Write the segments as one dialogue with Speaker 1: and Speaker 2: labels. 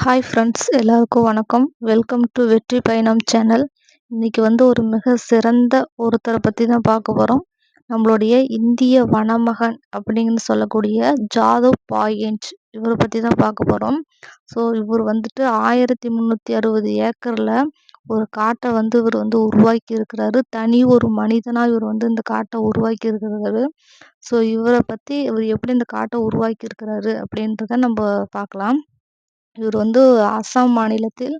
Speaker 1: Hi friends, எல்லாருக்கும் வணக்கம். Welcome to வெற்றி பயணம் சேனல். இன்னைக்கு ஒரு மிக சிறந்த ஒருத்தரை பற்றி தான் பார்க்க போகிறோம். நம்மளுடைய இந்திய வனமகன் அப்படின்னு சொல்லக்கூடிய ஜாதவ் பாயேஞ்ச் இவரை பற்றி தான் பார்க்க போகிறோம். ஸோ இவர் 1360 ஏக்கரில் ஒரு காட்டை இவர் உருவாக்கி இருக்கிறாரு. தனி ஒரு மனிதனாக இவர் இந்த காட்டை உருவாக்கி இருக்கிறாரு. ஸோ இவரை பற்றி இவர் எப்படி இந்த காட்டை உருவாக்கி இருக்கிறாரு அப்படின்றத நம்ம பார்க்கலாம். இவர் அசாம் மாநிலத்தில்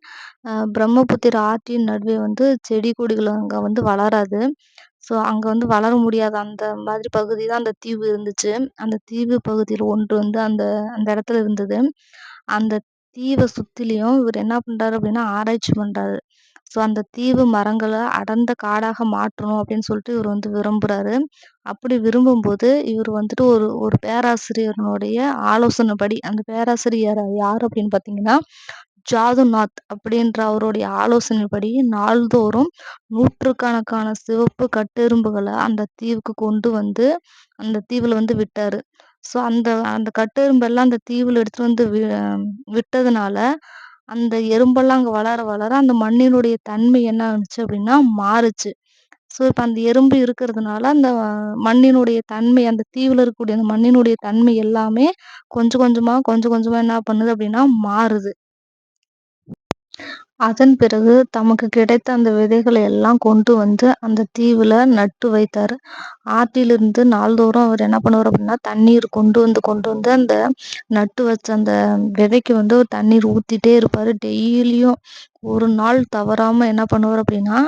Speaker 1: பிரம்மபுத்திரா ஆற்றின் நடுவே செடி கொடிகள் அங்கே வளராது. ஸோ அங்கே வளர முடியாத அந்த மாதிரி பகுதி தான் அந்த தீவு இருந்துச்சு. அந்த தீவு பகுதியில் ஒன்று அந்த அந்த இடத்துல இருந்தது. அந்த தீவை சுற்றிலையும் இவர் என்ன பண்ணுறாரு அப்படின்னா ஆராய்ச்சி பண்ணுறாரு. ஸோ அந்த தீவு மரங்களை அடர்ந்த காடாக மாற்றணும் அப்படின்னு சொல்லிட்டு இவர் விரும்புகிறாரு. அப்படி விரும்பும்போது இவர் ஒரு ஒரு பேராசிரியர்னுடைய ஆலோசனைப்படி, அந்த பேராசிரியர் யார் அப்படின்னு பார்த்தீங்கன்னா ஜாதுநாத் அப்படின்ற அவருடைய ஆலோசனைப்படி நாள்தோறும் நூற்றுக்கணக்கான சிவப்பு கட்டெறும்புகளை அந்த தீவுக்கு கொண்டு அந்த தீவில் விட்டாரு. ஸோ அந்த அந்த கட்டெறும்பெல்லாம் அந்த தீவில் எடுத்துட்டு விட்டதுனால அந்த எறும்பெல்லாம் அங்கே வளர வளர அந்த மண்ணினுடைய தன்மை என்ன ஆச்சு அப்படின்னா மாறுச்சு. ஸோ இப்போ அந்த எறும்பு இருக்கிறதுனால அந்த மண்ணினுடைய தன்மை, அந்த தீவில் இருக்கக்கூடிய அந்த மண்ணினுடைய தன்மை எல்லாமே கொஞ்சம் கொஞ்சமாக என்ன பண்ணுது அப்படின்னா மாறுது. அதன் பிறகு தமக்கு கிடைத்த அந்த விதைகளை எல்லாம் கொண்டு அந்த தீவுல நட்டு வைத்தார். ஆற்றிலிருந்து நாள்தோறும் அவர் என்ன பண்ணுவார் அப்படின்னா தண்ணீர் கொண்டு வந்து அந்த நட்டு வச்ச அந்த விதைக்கு தண்ணீர் ஊத்திட்டே இருப்பாரு. டெய்லியும் ஒரு நாள் தவறாம என்ன பண்ணுவார் அப்படின்னா,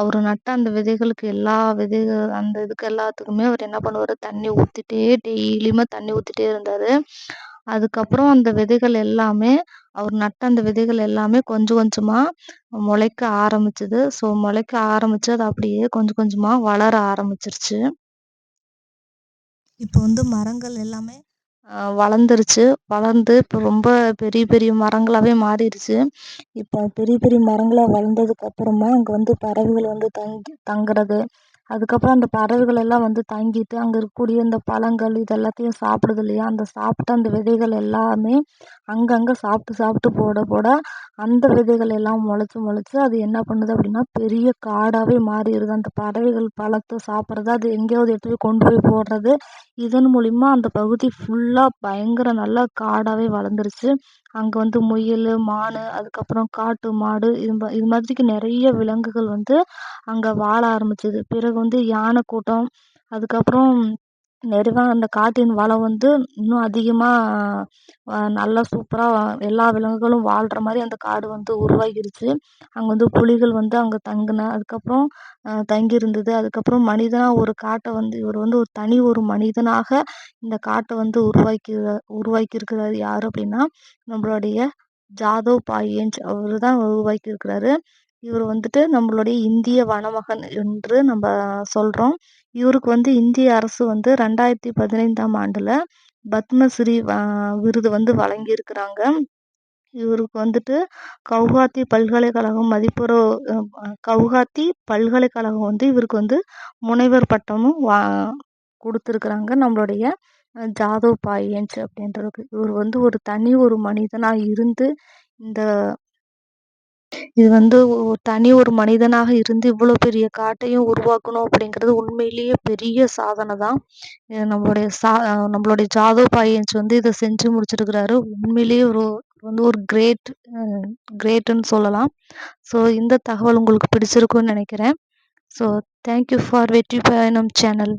Speaker 1: அவர் நட்ட அந்த விதைகளுக்கு எல்லா விதைகள் அந்த இதுக்கு எல்லாத்துக்குமே அவர் என்ன பண்ணுவாரு, டெய்லியுமே தண்ணி ஊத்திட்டே இருந்தாரு. அதுக்கப்புறம் அந்த விதைகள் எல்லாமே, அவர் நட்ட அந்த விதைகள் எல்லாமே கொஞ்சம் கொஞ்சமா முளைக்க ஆரம்பிச்சது. ஸோ முளைக்க ஆரம்பிச்சு அது அப்படியே கொஞ்சம் கொஞ்சமா வளர ஆரம்பிச்சிருச்சு. இப்போ மரங்கள் எல்லாமே வளர்ந்துருச்சு. வளர்ந்து இப்போ ரொம்ப பெரிய பெரிய மரங்களாவே மாறிடுச்சு. இப்போ பெரிய பெரிய மரங்களா வளர்ந்ததுக்கு அப்புறமா அங்கே பறவைகள் தங்குறது. அதுக்கப்புறம் அந்த பறவைகள் எல்லாம் தங்கிட்டு அங்கே இருக்கக்கூடிய இந்த பழங்கள் இது எல்லாத்தையும் சாப்பிடுது இல்லையா? அந்த சாப்பிட்ட அந்த விதைகள் எல்லாமே அங்கங்கே சாப்பிட்டு போட போட அந்த விதைகள் எல்லாம் முளைச்சு அது என்ன பண்ணுது அப்படின்னா பெரிய காடாகவே மாறிடுது. அந்த பறவைகள் பழத்தை சாப்பிட்றது, அது எங்கேயாவது எடுத்து போய் கொண்டு போய் போடுறது. இதன் மூலிமா அந்த பகுதி ஃபுல்லாக பயங்கர நல்லா காடாகவே வளர்ந்துருச்சு. அங்கே முயல், மான், அதுக்கப்புறம் காட்டு மாடு, இது மாதிரிக்கு நிறைய விலங்குகள் அங்கே வாழ ஆரம்பிச்சது. பிறகு யானை கூட்டம், அதுக்கப்புறம் நிறைவா அந்த காட்டின் வளம் இன்னும் அதிகமாக நல்லா சூப்பராக எல்லா விலங்குகளும் வாழ்கிற மாதிரி அந்த காடு உருவாகிருச்சு. அங்கே புலிகள் அங்கே அதுக்கப்புறம் தங்கியிருந்தது. அதுக்கப்புறம் மனிதனாக ஒரு காட்டை இவர் ஒரு தனி ஒரு மனிதனாக இந்த காட்டை உருவாக்கியிருக்கிறாரு. யார் அப்படின்னா நம்மளுடைய ஜாதவ் பாயேஞ்ச் அவர் தான் உருவாக்கியிருக்கிறாரு. இவர் நம்மளுடைய இந்திய வனமகன் என்று நம்ம சொல்கிறோம். இவருக்கு இந்திய அரசு 2015ஆம் ஆண்டில் பத்மஸ்ரீ விருது வழங்கியிருக்கிறாங்க. இவருக்கு கவுஹாத்தி பல்கலைக்கழகம் கவுஹாத்தி பல்கலைக்கழகம் இவருக்கு முனைவர் பட்டமும் கொடுத்துருக்குறாங்க. நம்மளுடைய ஜாதவ் பாயேஞ்ச் அப்படின்றதுக்கு இவர் ஒரு தனி ஒரு மனிதனாக இருந்து இந்த இது தனி ஒரு மனிதனாக இருந்து இவ்வளோ பெரிய காட்டையும் உருவாக்கணும் அப்படிங்கிறது உண்மையிலேயே பெரிய சாதனை தான். நம்மளுடைய ஜாதவ் பாயேஞ்ச் இதை செஞ்சு முடிச்சிருக்கிறாரு. உண்மையிலேயே ஒரு கிரேட்டுன்னு சொல்லலாம். ஸோ இந்த தகவல் உங்களுக்கு பிடிச்சிருக்குன்னு நினைக்கிறேன். ஸோ தேங்க்யூ ஃபார் வெற்றி பயணம் சேனல்.